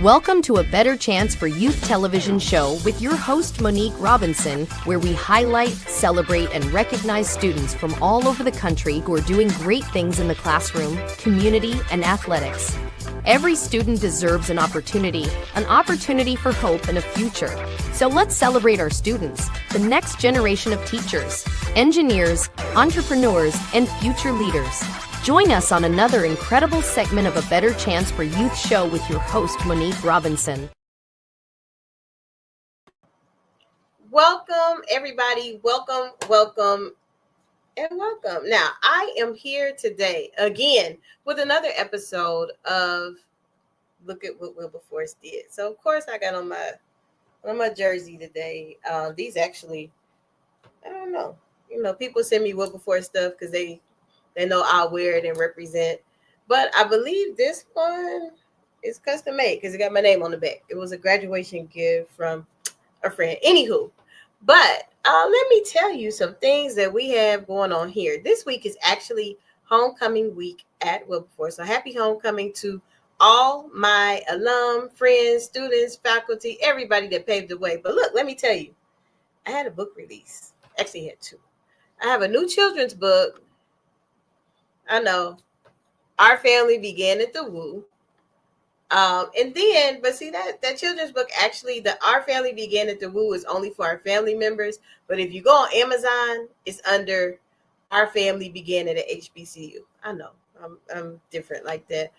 Welcome to A Better Chance for Youth television show with your host, Monique Robinson, where we highlight, celebrate, and recognize students from all over the country who are doing great things in the classroom, community, and athletics. Every student deserves an opportunity for hope and a future. So let's celebrate our students, the next generation of teachers, engineers, entrepreneurs, and future leaders. Join us on another incredible segment of A Better Chance for Youth show with your host, Monique Robinson. Welcome, everybody. Welcome, welcome, and welcome. Now, I am here today again with another episode of Look at What Wilberforce Did. So, of course, I got on my jersey today. These actually, I don't know. People send me Wilberforce stuff because they know I'll wear it and represent. But I believe this one is custom made because it got my name on the back. It was a graduation gift from a friend. Anywho, but let me tell you some things that we have going on here. This week is actually homecoming week at Wilberforce. So happy homecoming to all my alum, friends, students, faculty, everybody that paved the way. But look, let me tell you, I had a book release. Actually, I had two. I have a new children's book. I know. Our Family Began at the Woo. And then, but see that children's book, actually, the Our Family Began at the Woo is only for our family members. But if you go on Amazon, it's under Our Family Began at a HBCU. I know. I'm different like that.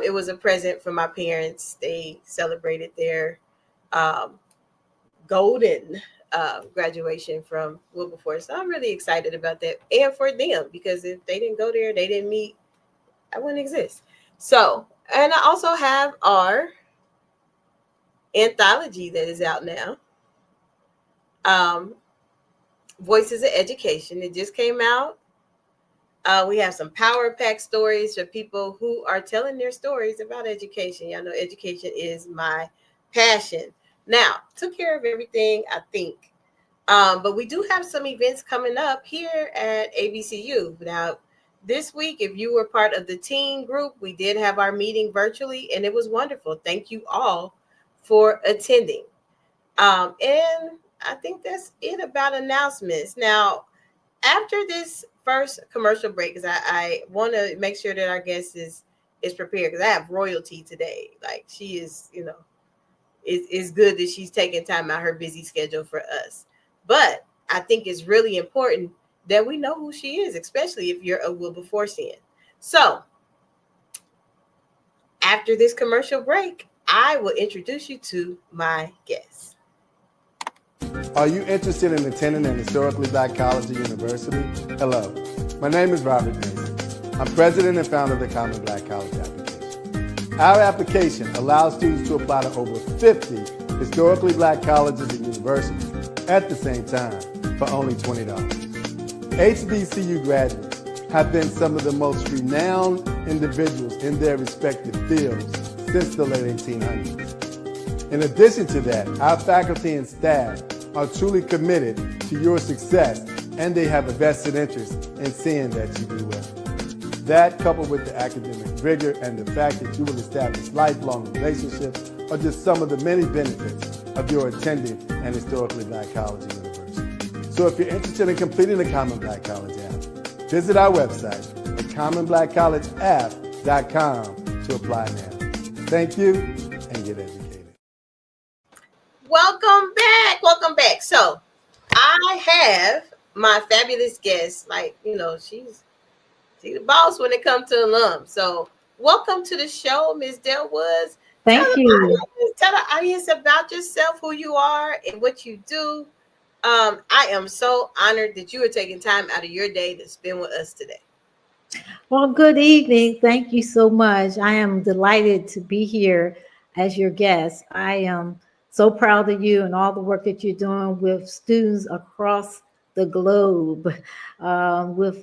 It was a present from my parents. They celebrated their golden graduation from Wilberforce. So I'm really excited about that, and for them, because if they didn't go there, they didn't meet, I wouldn't exist. So, and I also have our anthology that is out now, Voices of Education. It just came out. We have some power pack stories for people who are telling their stories about education. Y'all know education is my passion. Now, took care of everything, I think. But we do have some events coming up here at HBCU. Now, this week, if you were part of the teen group, we did have our meeting virtually, and it was wonderful. Thank you all for attending. And I think that's it about announcements. Now, after this first commercial break, because I want to make sure that our guest is prepared, because I have royalty today. Like, she is, it's good that she's taking time out her busy schedule for us. But I think it's really important that we know who she is, especially if you're a Wilberforcian. So after this commercial break, I will introduce you to my guest. Are you interested in attending an historically Black college or university? Hello, my name is Robert Mason. I'm president and founder of the Common Black College application. Our application allows students to apply to over 50 historically Black colleges and universities at the same time for only $20. HBCU graduates have been some of the most renowned individuals in their respective fields since the late 1800s. In addition to that, our faculty and staff are truly committed to your success, and they have a vested interest in seeing that you do well. That, coupled with the academic rigor and the fact that you will establish lifelong relationships, are just some of the many benefits of your attending an historically Black college or university. So if you're interested in completing the Common Black College app, visit our website at commonblackcollegeapp.com to apply now. Thank you, and get educated. Welcome back. Welcome back. So I have my fabulous guest. Like, she's the boss when it comes to alum. So welcome to the show, Ms. Dell Woods. Thank you. Tell the audience about yourself, who you are, and what you do. I am so honored that you are taking time out of your day to spend with us today. Well, good evening. Thank you so much. I am delighted to be here as your guest. I am so proud of you and all the work that you're doing with students across the globe, with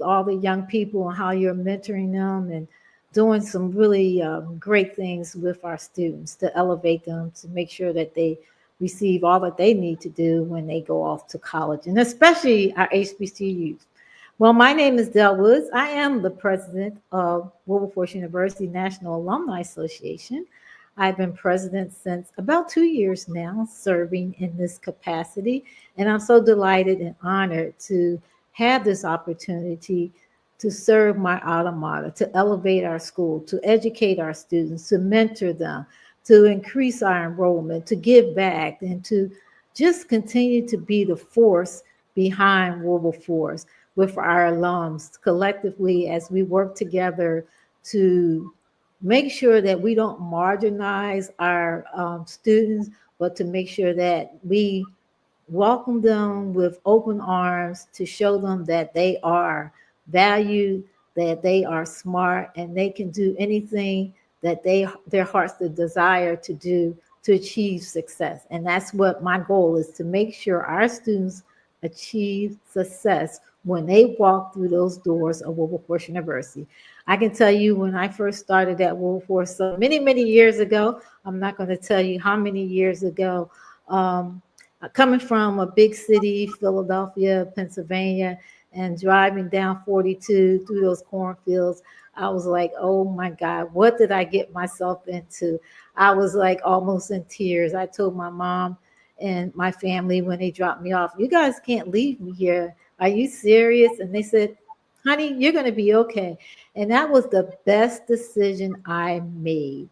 all the young people and how you're mentoring them and doing some really great things with our students to elevate them, to make sure that they receive all that they need to do when they go off to college, and especially our HBCUs. Well, my name is Dell Woods. I am the president of Wilberforce University National Alumni Association. I've been president since about 2 years now, serving in this capacity. And I'm so delighted and honored to have this opportunity to serve my alma mater, to elevate our school, to educate our students, to mentor them, to increase our enrollment, to give back, and to just continue to be the force behind Wilberforce with our alums collectively as we work together to make sure that we don't marginalize our students, but to make sure that we welcome them with open arms to show them that they are valued, that they are smart, and they can do anything that their hearts desire to do to achieve success. And that's what my goal is, to make sure our students achieve success when they walk through those doors of Wilberforce University. I can tell you when I first started at Wilberforce, so many, many years ago, I'm not going to tell you how many years ago, coming from a big city, Philadelphia, Pennsylvania, and driving down 42 through those cornfields, I was like, oh my God, what did I get myself into? I was like almost in tears. I told my mom and my family when they dropped me off, you guys can't leave me here. Are you serious? And they said, honey, you're going to be okay. And that was the best decision I made.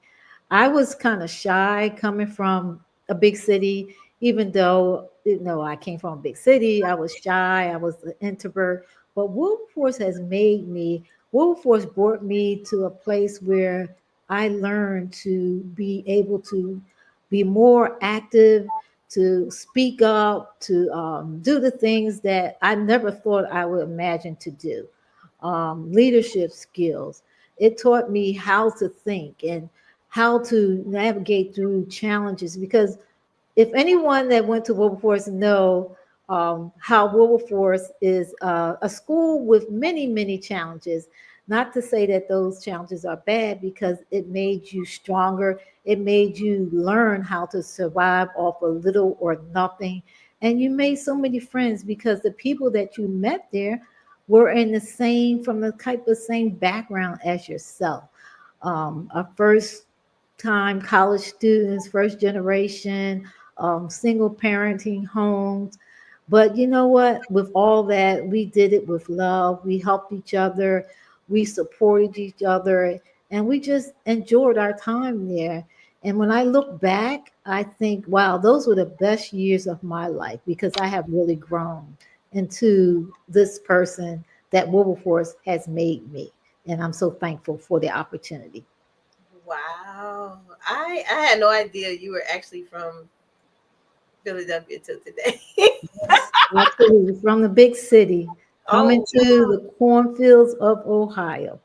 I was kind of shy coming from a big city, even though, I came from a big city. I was shy. I was an introvert. But Wilberforce brought me to a place where I learned to be able to be more active, to speak up, to do the things that I never thought I would imagine to do. Leadership skills. It taught me how to think and how to navigate through challenges, because if anyone that went to Wilberforce know how Wilberforce is a school with many, many challenges. Not to say that those challenges are bad, because it made you stronger. It made you learn how to survive off of little or nothing. And you made so many friends because the people that you met there were from the type of same background as yourself. A first time college students, first generation, single parenting homes. But you know what? With all that, we did it with love. We helped each other. We supported each other. And we just enjoyed our time there. And when I look back, I think, wow, those were the best years of my life, because I have really grown into this person that Wilberforce has made me. And I'm so thankful for the opportunity. Wow. I had no idea you were actually from Philadelphia till today. Absolutely. From the big city, coming to the cornfields of Ohio.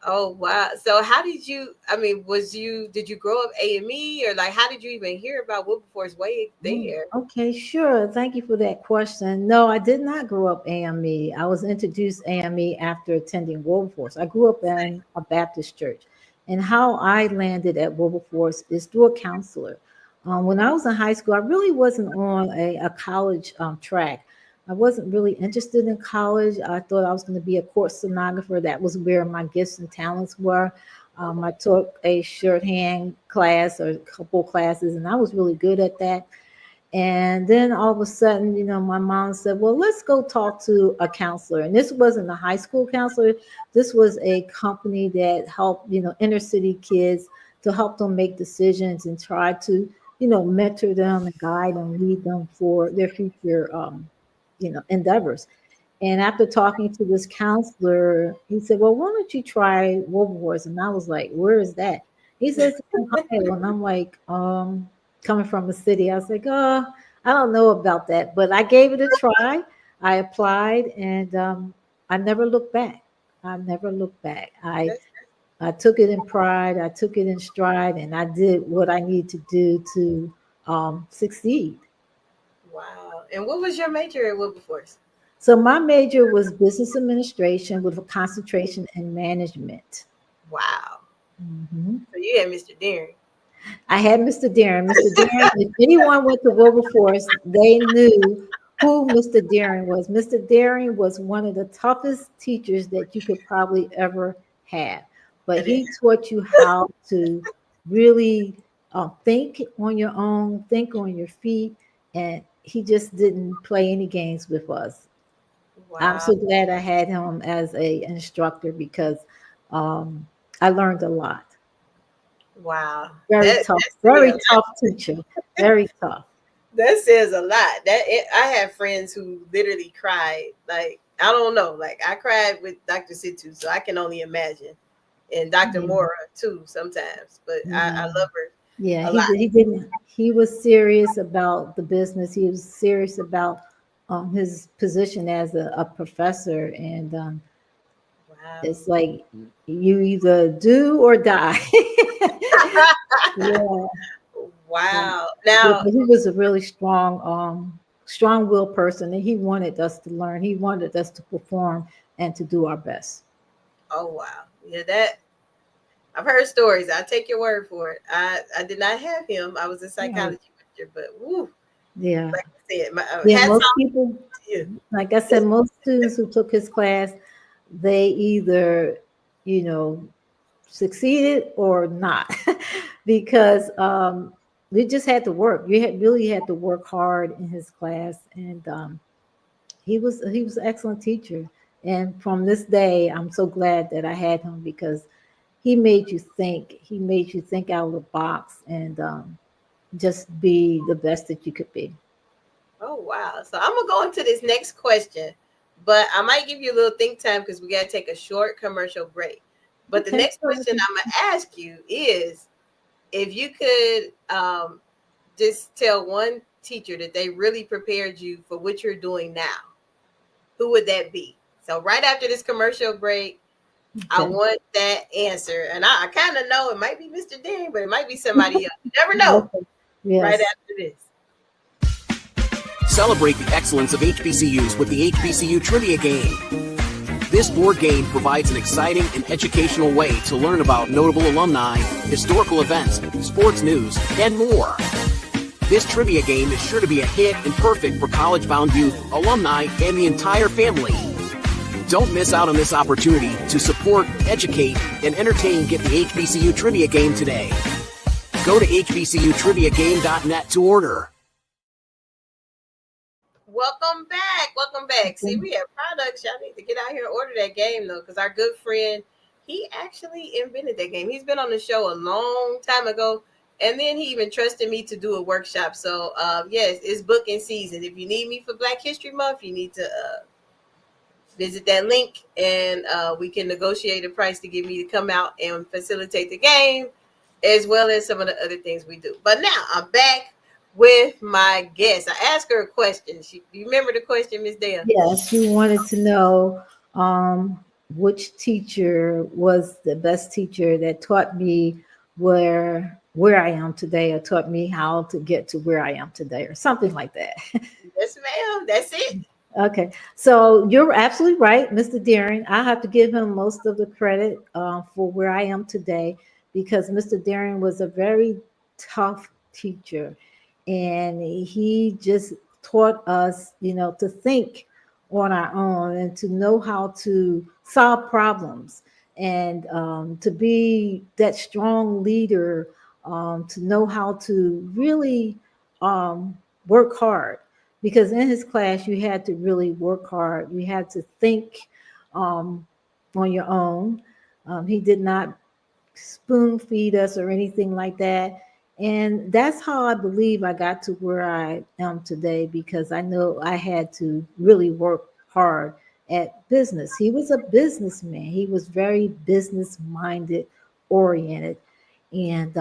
Oh wow. So how did you, did you grow up AME, or like how did you even hear about Wilberforce way there? Okay, sure. Thank you for that question. No, I did not grow up AME. I was introduced AME after attending Wilberforce. I grew up in a Baptist church. And how I landed at Wilberforce is through a counselor. When I was in high school, I really wasn't on a college track. I wasn't really interested in college. I thought I was going to be a court stenographer. That was where my gifts and talents were. I took a shorthand class or a couple classes, and I was really good at that. And then all of a sudden, my mom said, well, let's go talk to a counselor. And this wasn't a high school counselor. This was a company that helped, inner city kids, to help them make decisions and try to, mentor them and guide and lead them for their future, endeavors. And after talking to this counselor, he said, well, why don't you try Wilberforce? And I was like, where is that? He says, Ohio. And I'm like, coming from a city, I was like, oh, I don't know about that. But I gave it a try. I applied, and I never looked back. I never looked back. I took it in pride. I took it in stride, and I did what I need to do to succeed. Wow. And what was your major at Wilberforce? So my major was business administration with a concentration in management. Wow. Mm-hmm. So you had Mr. Deering. I had Mr. Deering. Mr. Deering, if anyone went to Wilberforce, they knew who Mr. Deering was. Mr. Deering was one of the toughest teachers that you could probably ever have. But he taught you how to really think on your own, think on your feet, and he just didn't play any games with us. I'm Wow. so glad I had him as a instructor because um, I learned a lot. Wow. That says a Very lot. tough teacher, very tough. That says a lot. I have friends who literally cried. Like, I don't know. Like, I cried with Dr. Situ, so I can only imagine. And Dr. Yeah, Mora too sometimes. But I yeah. love her Yeah, a lot. he didn't. He was serious about the business. He was serious about his position as a professor, and Wow. it's like you either do or die. Yeah, Wow. but Now, he was a really strong-willed person, and he wanted us to learn. He wanted us to perform and to do our best. oh wow. Yeah, that I've heard stories. I take your word for it. I did not have him. I was a Right. psychology major, but woo, Yeah, like I said, my yeah. hats Most off people, to you. like I said, most students who took his class, they either, you know, succeeded or not, because we just had to work. Really had to work hard in his class, and he was an excellent teacher. And from this day, I'm so glad that I had him because he made you think. He made you think out of the box and just be the best that you could be. Oh wow. So I'm gonna go into this next question, but I might give you a little think time because we gotta take a short commercial break. But the Okay. next question I'm gonna ask you is if you could just tell one teacher that they really prepared you for what you're doing now, who would that be? So right after this commercial break, I Okay. want that answer. And I kind of know it might be Mr. Dean, but it might be somebody else. You never know. Okay. Right Yes. after this. Celebrate the excellence of HBCUs with the HBCU Trivia Game. This board game provides an exciting and educational way to learn about notable alumni, historical events, sports news, and more. This trivia game is sure to be a hit and perfect for college-bound youth, alumni, and the entire family. Don't miss out on this opportunity to support, educate, and entertain Get the HBCU Trivia Game today. Go to hbcutriviagame.net to order. Welcome back. Welcome back. See, we have products. Y'all need to get out here and order that game, though, because our good friend, he actually invented that game. He's been on the show a long time ago, and then he even trusted me to do a workshop. So, yes, it's booking season. If you need me for Black History Month, you need to visit that link, and we can negotiate a price to get me to come out and facilitate the game, as well as some of the other things we do. But now I'm back with my guest. I asked her a question. Do you remember the question, Miss Dale? Yes, you wanted to know which teacher was the best teacher that taught me where I am today, or taught me how to get to where I am today, or something like that. Yes, ma'am. That's it. Okay, so you're absolutely right, Mr. Deering. I have to give him most of the credit for where I am today, because Mr. Deering was a very tough teacher, and he just taught us, to think on our own and to know how to solve problems, and to be that strong leader, to know how to really work hard, because in his class you had to really work hard. You had to think on your own. He did not spoon feed us or anything like that. And that's how I believe I got to where I am today, because I know I had to really work hard at business. He was a businessman. He was very business minded, oriented. And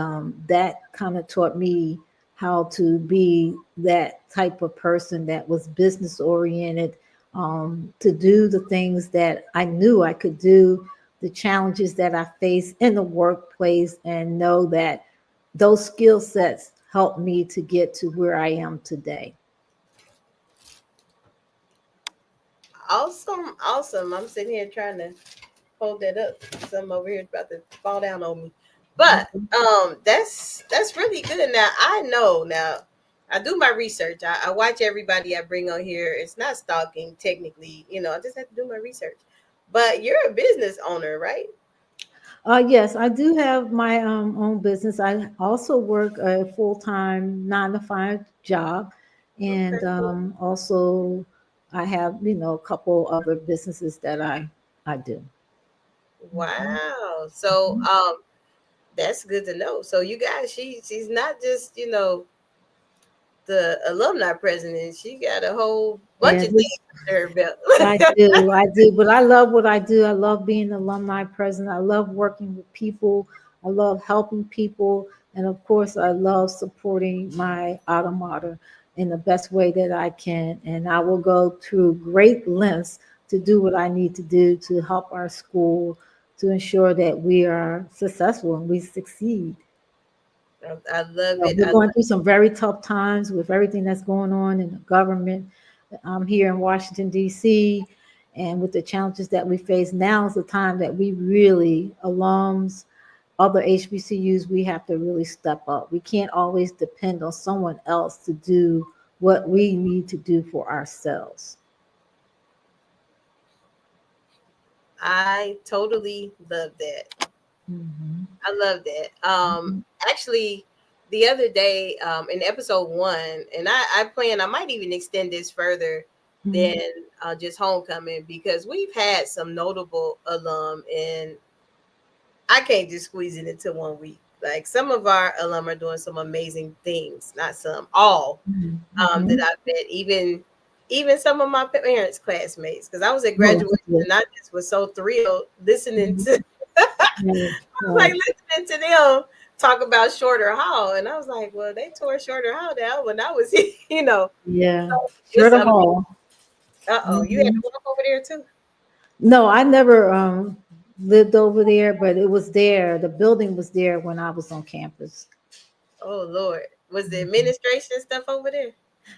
that kind of taught me how to be that type of person that was business oriented, to do the things that I knew I could do, the challenges that I face in the workplace, and know that those skill sets helped me to get to where I am today. Awesome. Awesome. I'm sitting here trying to hold that up. Something over here is about to fall down on me. But that's really good. Now I know now. I do my research. I watch everybody I bring on here. It's not stalking technically, I just have to do my research. But you're a business owner, right? Yes, I do have my own business. I also work a full-time 9 to 5 job, and Okay. also I have, a couple other businesses that I do. Mhm. Wow. So that's good to know. So you guys, she's not just, the alumni president. She got a whole bunch Yeah, of things under her belt. I do, but I love what I do. I love being alumni president. I love working with people. I love helping people. And of course, I love supporting my alma mater in the best way that I can. And I will go through great lengths to do what I need to do to help our school to ensure that we are successful and we succeed. I love it. We're going through some very tough times with everything that's going on in the government. Here in Washington, D.C., and with the challenges that we face. Now is the time that we really, alums, other HBCUs, we have to really step up. We can't always depend on someone else to do what we need to do for ourselves. I totally love that. Mm-hmm. I love that. Actually, the other day, in episode 1, and I might even extend this further than just homecoming, because we've had some notable alum, and I can't just squeeze it into 1 week. Like, some of our alum are doing some amazing things, not some, all, Mm-hmm. that I've met, even some of my parents' classmates, because I was at Oh, graduation yes. and I just was so thrilled listening Mhm. to Yes, I was like yes. listening to them talk about Shorter Hall, and I was like, well, they tore Shorter Hall down when I was here, Yeah, So sure it's to amazing. Hall. You had to Mhm. walk over there too. No, I never lived over there, but it was there. The building was there when I was on campus. Oh Lord, was the Mhm. administration stuff over there?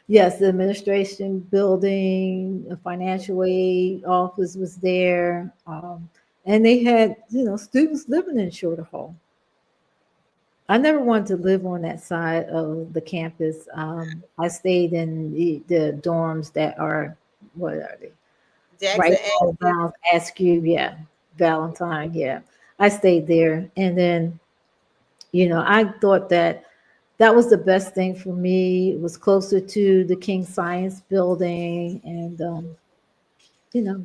Yes, the administration building, the financial aid office was there. And they had, students living in Shorter Hall. I never wanted to live on that side of the campus. I stayed in the dorms that are, what are they? Jackson Right asked you. around Askew, yeah. Valentine, yeah. I stayed there. And then, I thought that was the best thing for me. It was closer to the King Science Building, and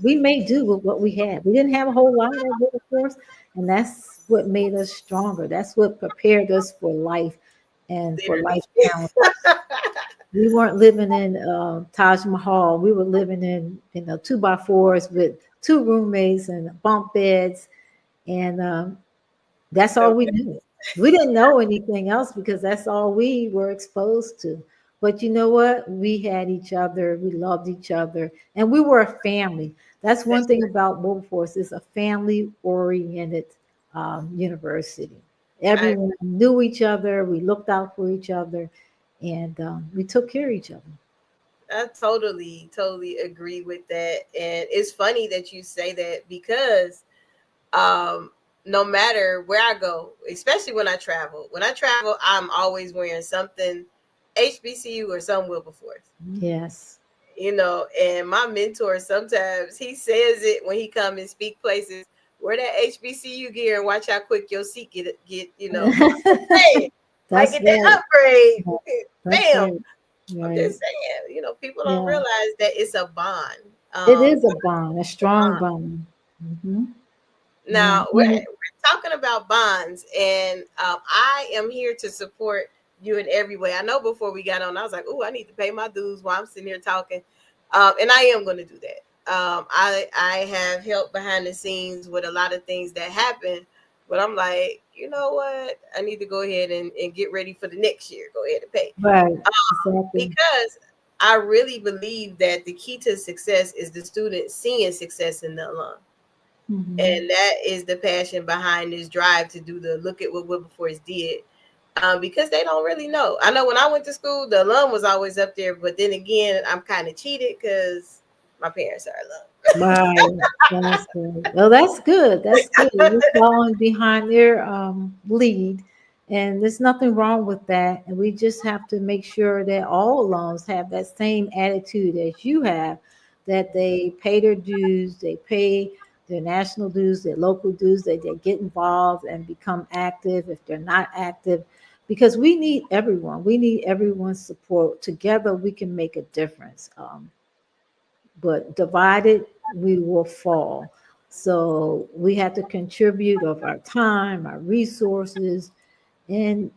we made do with what we had. We didn't have a whole lot at Wilberforce, and that's what made us stronger. That's what prepared us for life and for life Literally. challenges. We weren't living in Taj Mahal. We were living in 2x4s with 2 roommates and bunk beds, and that's all we Okay. knew. We didn't know anything else because that's all we were exposed to. But you know what? We had each other. We loved each other, and we were a family. That's one That's thing about Wilberforce. It's a family-oriented university. I Everyone knew each other. We looked out for each other, and we took care of each other. I totally agree with that. And it's funny that you say that, because um no matter where I go, especially when I travel, I'm always wearing something HBCU or some Wilberforce. Yes. And my mentor, sometimes he says it when he come and speak places, wear that HBCU gear and watch how quick your seat get, hey, might That's get right. that upgrade. That's Bam. right. I'm Right. just saying, people don't Yeah. realize that it's a bond. It Um, is a bond, a a strong bond. bond. Hmm. Yeah. Now we're talking about bonds, and I am here to support you in every way. I know before we got on, I was like, "Oh, I need to pay my dues while I'm sitting here talking," and I am going to do that. I have helped behind the scenes with a lot of things that happen, but I'm like, you know what? I need to go ahead and get ready for the next year. Go ahead and pay, Right. Exactly. because I really believe that the key to success is the student seeing success in the alum. Hmm. And that is the passion behind this drive to do the look at what Wilberforce did. Because they don't really know. I know when I went to school, the alum was always up there, but then again, I'm kind of cheated because my parents are Right. That's good. Well, that's good. That's good. You're following behind their lead, and there's nothing wrong with that. And we just have to make sure that all alums have that same attitude as you have, that they pay their dues, they pay their national dues, their local dues, they get involved and become active if they're not active, because we need everyone. We need everyone's support. Together, we can make a difference. But divided, we will fall. So we have to contribute of our time, our resources, and,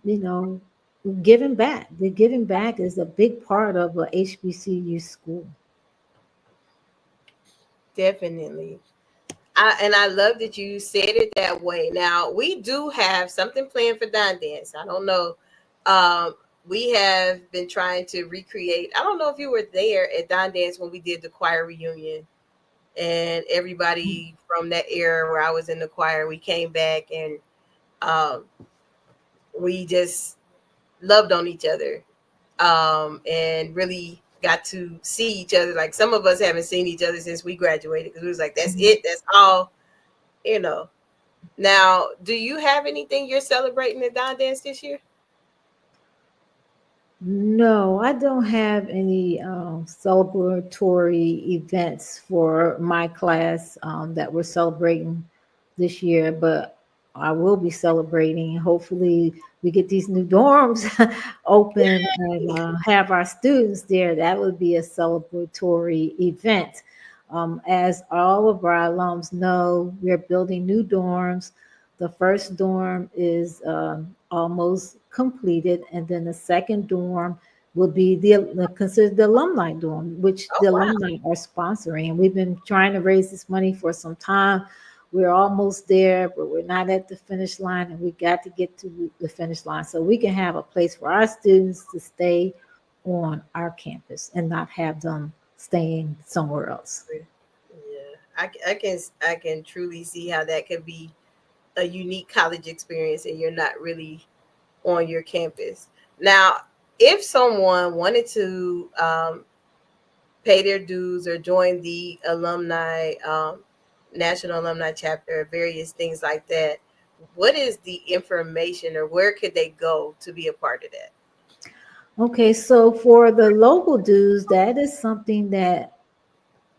giving back. The giving back is a big part of a HBCU school. Definitely. I love that you said it that way. Now, we do have something planned for Don Dance. I don't know. We have been trying to recreate. I don't know if you were there at Don Dance when we did the choir reunion, and everybody from that era where I was in the choir, we came back and we just loved on each other, and really got to see each other. Like, some of us haven't seen each other since we graduated, because we was like, that's it, that's all, Now, do you have anything you're celebrating at Don Dance this year? No, I don't have any celebratory events for my class that we're celebrating this year, but I will be celebrating. Hopefully, we get these new dorms open and have our students there. That would be a celebratory event. As all of our alums know, we're building new dorms. The first dorm is almost completed, and then the second dorm will be considered the alumni dorm, which the alumni are sponsoring. We've been trying to raise this money for some time. We're almost there, but we're not at the finish line, and we got to get to the finish line so we can have a place for our students to stay on our campus and not have them staying somewhere else. Yeah, I can truly see how that could be a unique college experience, and you're not really on your campus. Now, if someone wanted to pay their dues or join the alumni national alumni chapter, various things like that, what is the information, or where could they go to be a part of that? Okay, so for the local dues, that is something that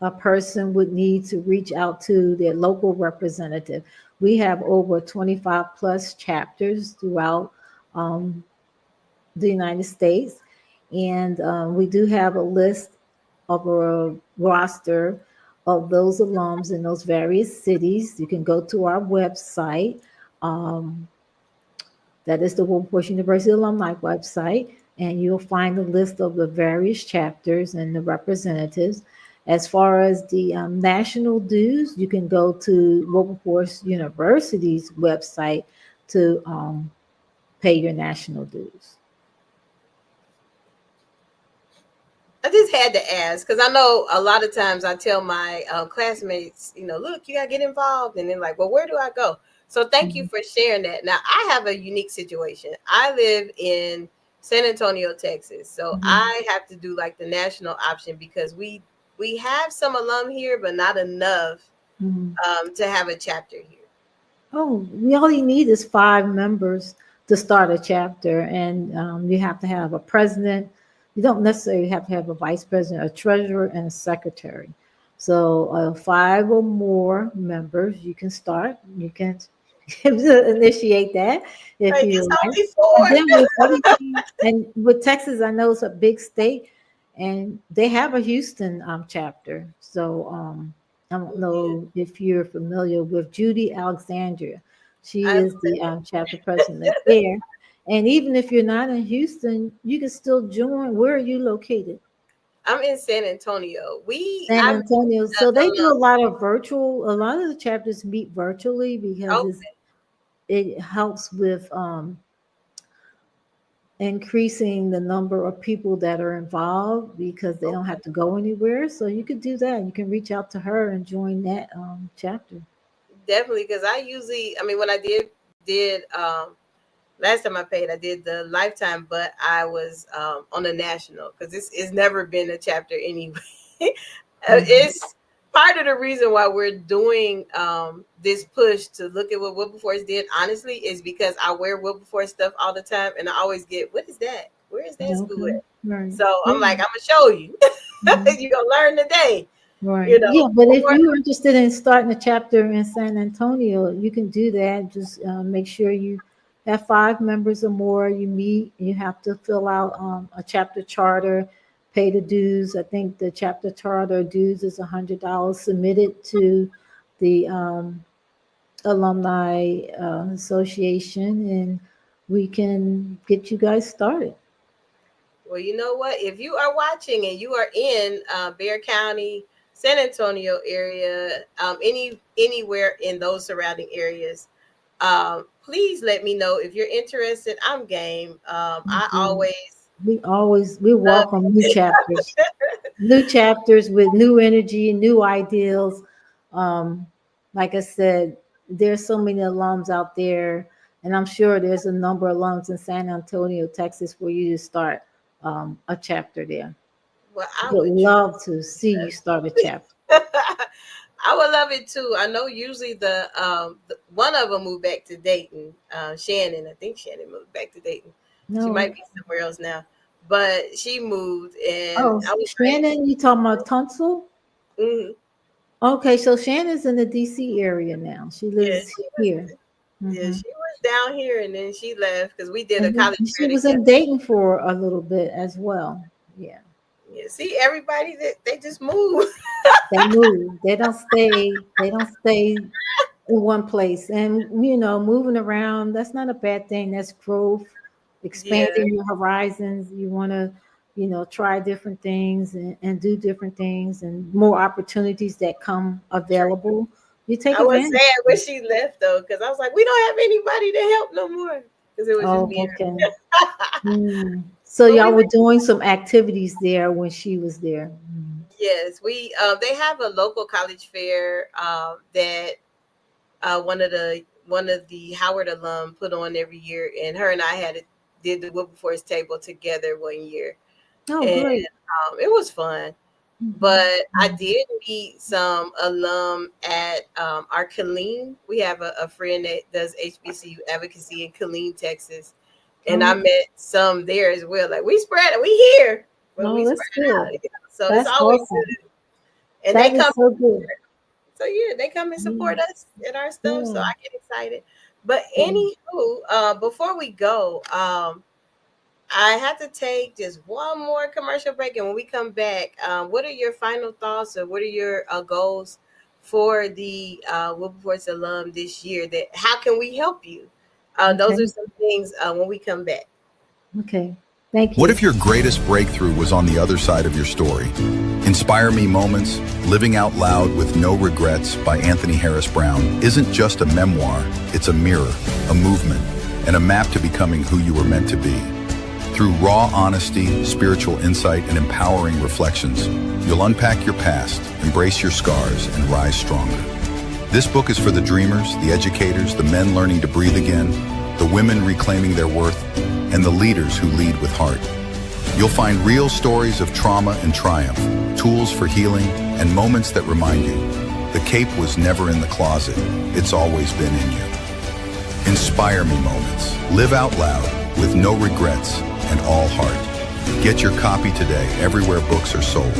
a person would need to reach out to their local representative. We have over 25 plus chapters throughout the United States, and we do have a list of a roster of those alums in those various cities. You can go to our website. That is the Wilberforce University Alumni website, and you'll find a list of the various chapters and the representatives. As far as the national dues, you can go to Wilberforce University's website to pay your national dues. I just had to ask, because I know a lot of times I tell my classmates, look, you got to get involved. And they're like, well, where do I go? So thank you for sharing that. Now, I have a unique situation. I live in San Antonio, Texas. So I have to do like the national option, because we have some alum here, but not enough to have a chapter here. Oh, we only need is 5 members to start a chapter. And you have to have a president. You don't necessarily have to have a vice president, a treasurer, and a secretary. So 5 or more members, you can start. You can initiate that if you like. And with Texas, I know it's a big state, and they have a Houston chapter. So I don't know if you're familiar with Judy Alexandria. She is the chapter president there. And even if you're not in Houston, you can still join. Where are you located? I'm in San Antonio. San Antonio. So they do a lot of virtual. A lot of the chapters meet virtually because it helps with increasing the number of people that are involved, because they don't have to go anywhere. So you could do that. You can reach out to her and join that chapter. Definitely, because when I did last time I paid, I did the lifetime, but I was on a national, because it's never been a chapter anyway. It's part of the reason why we're doing this push to look at what Wilberforce did, honestly, is because I wear Wilberforce stuff all the time, and I always get, what is that? Where is that school at? Right. So I'm like, I'm going to show you. You're going to learn today. Right. You know, Yeah, but if or you're interested in starting a chapter in San Antonio, you can do that. Just make sure you have 5 members or more. You meet. You have to fill out a chapter charter, pay the dues. I think the chapter charter dues is $100. Submit it to the alumni association, and we can get you guys started. well, you know what? If you are watching and you are in Bexar County, San Antonio area, anywhere in those surrounding areas, please let me know if you're interested. I'm game. I always We love welcome new chapters with new energy, new ideals. Um, like I said, there's so many alums out there, and I'm sure there's a number of alums in San Antonio, Texas, for you to start a chapter there. well, I Would would love to see you start a chapter. I would love it too. I know usually the one of them moved back to Dayton. Shannon, I think Shannon moved back to Dayton. She No. might be somewhere else now, but she moved, and Oh, I was Shannon, you talking about Tunsil? Mhm. Okay, so Shannon's in the DC area now. She Yeah, lives here. yeah, Mhm. she was down here, and then she left because we did a And college then fair she was together. in Dayton for a little bit as well. Yeah, Yeah, see, everybody that they just moved. they move. They don't stay. They don't stay in one place. And moving around, that's not a bad thing. That's growth, Yeah, expanding your horizons. You want to, try different things and do different things, and more opportunities that come available. You take I was advantage. sad when she left though, because I was like, we don't have anybody to help no more, because it was just Oh, me. okay. So But y'all we were doing some activities there when she was there. Yes, we they have a local college fair that one of the Howard alum put on every year, and her and I did the Wilberforce table together one year, Oh, and great. it was fun. But I did meet some alum at our Killeen. We have a friend that does HBCU advocacy in Killeen, Texas, and I met some there as well. Like we here, but we that's spread good. out. So That's it's always awesome. good. And That they is come. so good. So yeah, they come and support us in our stuff. So Yeah. I get excited. But Yeah. anywho, before we go, I have to take just one more commercial break, and when we come back, what are your final thoughts, or what are your goals for the Wilberforce alum this year? That how can we help you? Those Okay. are some things when we come back. Okay. Thank you. What if your greatest breakthrough was on the other side of your story? Inspire Me Moments, Living Out Loud with No Regrets by Anthony Harris Brown isn't just a memoir, it's a mirror, a movement, and a map to becoming who you were meant to be. Through raw honesty, spiritual insight, and empowering reflections, you'll unpack your past, embrace your scars, and rise stronger. This book is for the dreamers, the educators, the men learning to breathe again, the women reclaiming their worth, and the leaders who lead with heart. You'll find real stories of trauma and triumph, tools for healing, and moments that remind you, the cape was never in the closet, it's always been in you. Inspire Me Moments. Live out loud with no regrets and all heart. Get your copy today everywhere books are sold.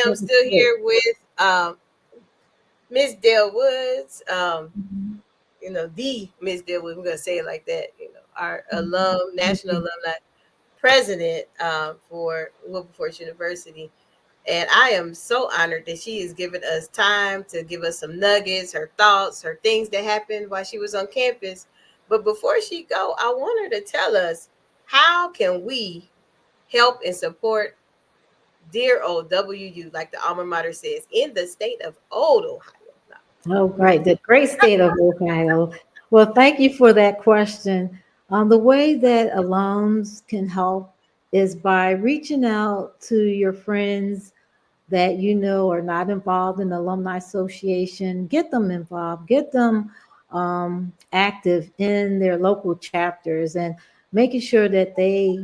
am still here with Miss Dell Woods. The Miss Dell Woods. We're gonna say it like that. Our national alumni president for Wilberforce University. And I am so honored that she has given us time to give us some nuggets, her thoughts, her things that happened while she was on campus. But before she go, I want her to tell us, how can we help and support dear old WU, like the alma mater says, in the state of old Ohio? Oh, right. The great state of Ohio. Well, thank you for that question. The way that alums can help is by reaching out to your friends that you know are not involved in the alumni association. Get them involved, get them active in their local chapters, and making sure that they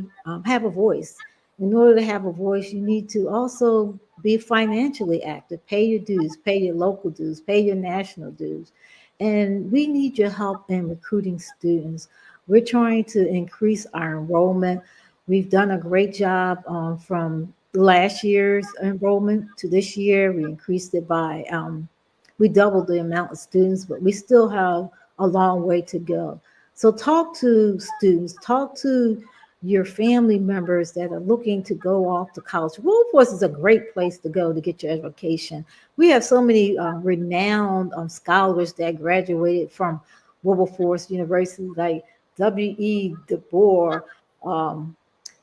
have a voice. In order to have a voice, you need to also be financially active. Pay your dues, pay your local dues, pay your national dues. And we need your help in recruiting students. We're trying to increase our enrollment. We've done a great job from last year's enrollment to this year. We increased it by, we doubled the amount of students, but we still have a long way to go. So talk to students, talk to your family members that are looking to go off to college. Wilberforce is a great place to go to get your education. We have so many renowned scholars that graduated from Wilberforce University, like W.E. Du Bois.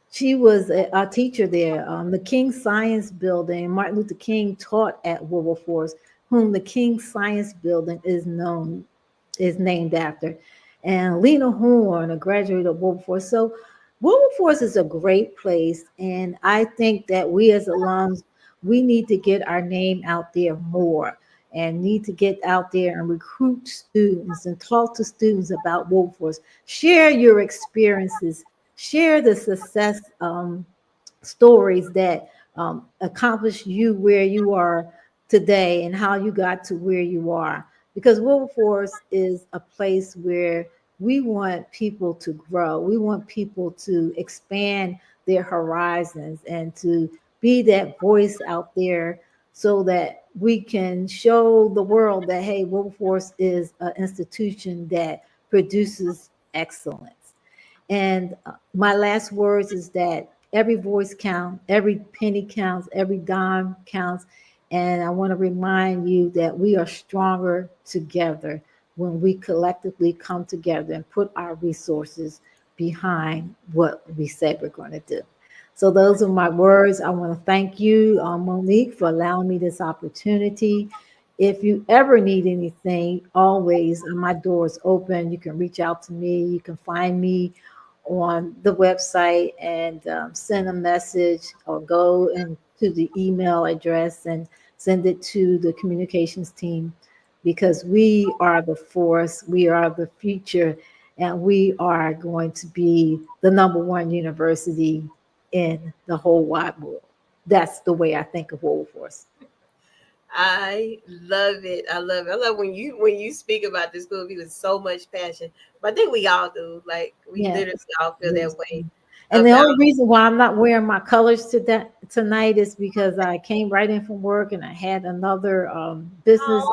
She was a teacher there. The King Science Building, Martin Luther King taught at Wilberforce, whom the King Science Building is named after. And Lena Horne, a graduate of Wilberforce. So Wilberforce is a great place, and I think that we as alums, we need to get our name out there more and need to get out there and recruit students and talk to students about Wilberforce. Share your experiences, share the success stories that accomplished you where you are today and how you got to where you are. Because Wilberforce is a place where we want people to grow. We want people to expand their horizons and to be that voice out there so that we can show the world that, hey, Wilberforce is an institution that produces excellence. And my last words is that every voice counts, every penny counts, every dime counts. And I want to remind you that we are stronger together when we collectively come together and put our resources behind what we said we're going to do. So those are my words. I want to thank you, Monique, for allowing me this opportunity. If you ever need anything, always, my door is open. You can reach out to me. You can find me on the website and send a message or go into the email address and send it to the communications team, because we are the force, we are the future, and we are going to be the #1 university in the whole wide world. That's the way I think of Wilberforce. I love it. I love it. I love when you speak about this school with so much passion. But I think we all do. Like we literally all feel that way. And the only reason why I'm not wearing my colors tonight is because I came right in from work and I had another business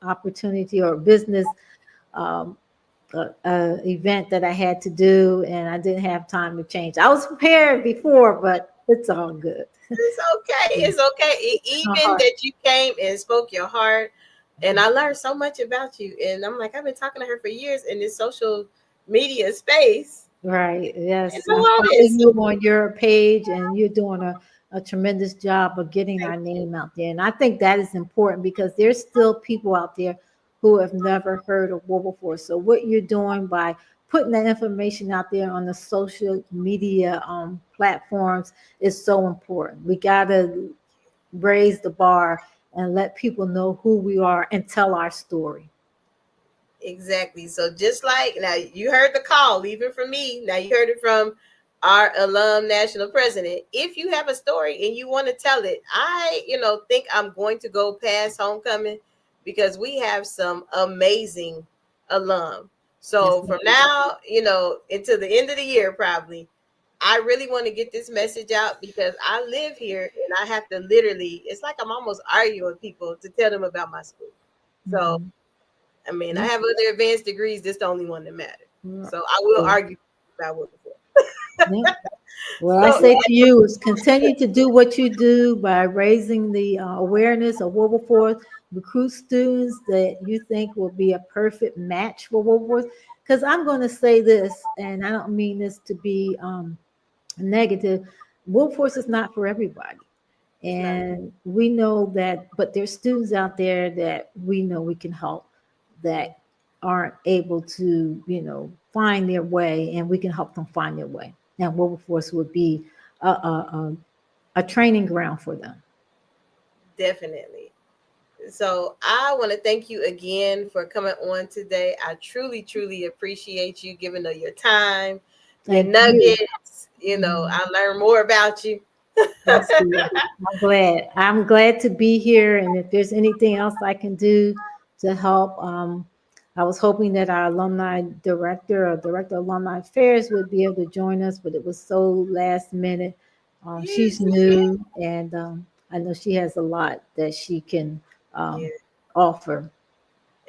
opportunity or business event that I had to do, and I didn't have time to change. I was prepared before, but it's all good. It's okay. It's okay. Even that you came and spoke your heart, and I learned so much about you. And I'm like, I've been talking to her for years in this social media space. Right. Yes. I'm following you on your page, and you're doing a tremendous job of getting our name out there. And I think that is important because there's still people out there who have never heard of Wilberforce. So what you're doing by putting that information out there on the social media platforms is so important. We got to raise the bar and let people know who we are and tell our story. Exactly. So just like now, you heard the call, even from me. Now you heard it from our alum national president. If you have a story and you want to tell it, I, think I'm going to go past homecoming because we have some amazing alum. So from now, until the end of the year, probably, I really want to get this message out because I live here and I have to literally, it's like I'm almost arguing with people to tell them about my school. So, I mean, I have other advanced degrees. This is the only one that matters. So I will argue about Wilberforce. Well, I say to you is continue to do what you do by raising the awareness of Wilberforce, recruit students that you think will be a perfect match for Wilberforce. Because I'm going to say this, and I don't mean this to be negative. Wilberforce is not for everybody. And we know that, but there's students out there that we know we can help that aren't able to, find their way, and we can help them find their way. And Wilberforce would be a training ground for them. Definitely. So I want to thank you again for coming on today. I truly, truly appreciate you giving up your time, your nuggets. I learned more about you. I'm glad to be here. And if there's anything else I can do to help, I was hoping that our alumni director or director of alumni affairs would be able to join us, but it was so last minute. She's new, and I know she has a lot that she can offer.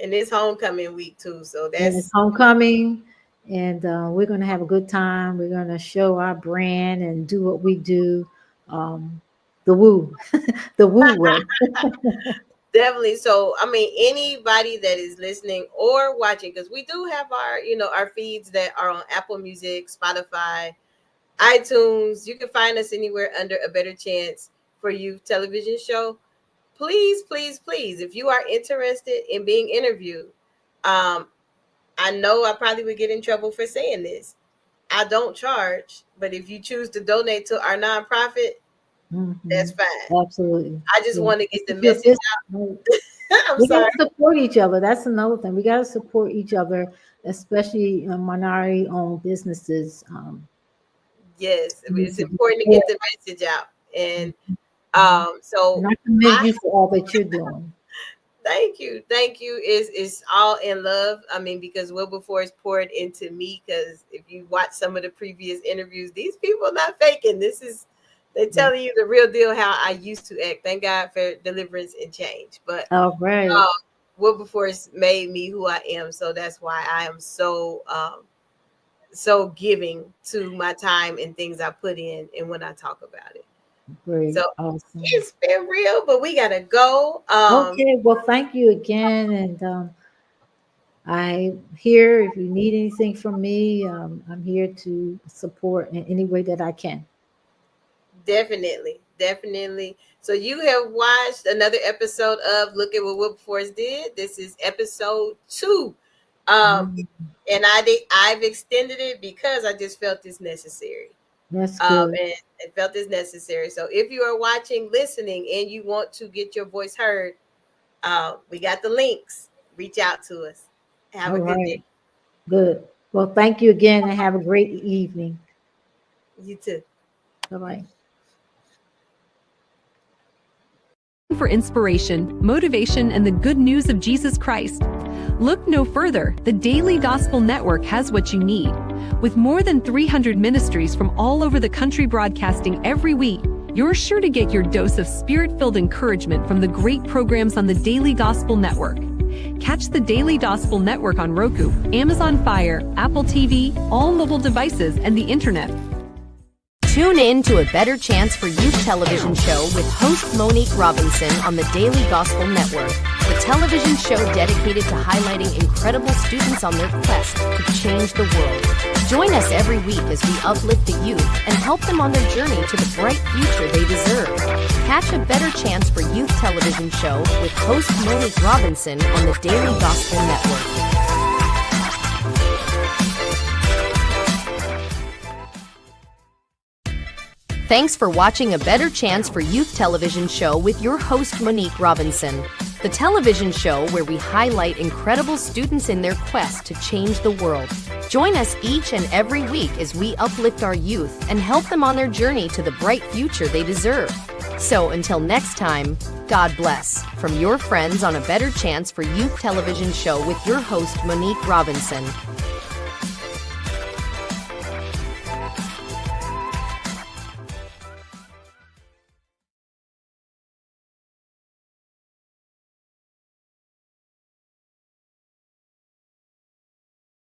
And it's homecoming week too, so it's homecoming, and we're going to have a good time. We're going to show our brand and do what we do, the woo way. Definitely. So, I mean, anybody that is listening or watching, because we do have our feeds that are on Apple Music, Spotify, iTunes. You can find us anywhere under A Better Chance for Youth television show. Please, please, please, if you are interested in being interviewed, I know I probably would get in trouble for saying this. I don't charge, but if you choose to donate to our nonprofit, that's fine. Absolutely. I just want to get the message out. We got to support each other. That's another thing. We got to support each other, especially minority-owned businesses. Yes, it's important to get the message out. And so I commend you for all that you're doing. Thank you. It's all in love. I mean, because Wilberforce poured into me. Because if you watch some of the previous interviews, these people are not faking. They're telling you the real deal, how I used to act. Thank God for deliverance and change. But Wilberforce made me who I am. So that's why I am so giving to my time and things I put in and when I talk about it. Great. So awesome. It's been real, but we got to go. Okay. Well, thank you again. And I'm here. If you need anything from me, I'm here to support in any way that I can. Definitely. So you have watched another episode of Look at What Wilberforce Did. This is episode 2. And I've extended it because I just felt it's necessary. That's good. And felt it's necessary. So if you are watching, listening, and you want to get your voice heard, we got the links. Reach out to us. Have a good day. Good. Well, thank you again, and have a great evening. You too. Bye-bye. For inspiration, motivation, and the good news of Jesus Christ, look no further. The Daily Gospel Network has what you need. With more than 300 ministries from all over the country broadcasting every week, you're sure to get your dose of spirit-filled encouragement from the great programs on the Daily Gospel Network. Catch the Daily Gospel Network on Roku, Amazon Fire, Apple TV, all mobile devices, and the internet. Tune in to A Better Chance for Youth television show with host Monique Robinson on the Daily Gospel Network, the television show dedicated to highlighting incredible students on their quest to change the world. Join us every week as we uplift the youth and help them on their journey to the bright future they deserve. Catch A Better Chance for Youth television show with host Monique Robinson on the Daily Gospel Network. Thanks for watching A Better Chance for Youth television show with your host, Monique Robinson. The television show where we highlight incredible students in their quest to change the world. Join us each and every week as we uplift our youth and help them on their journey to the bright future they deserve. So until next time, God bless. From your friends on A Better Chance for Youth television show with your host, Monique Robinson.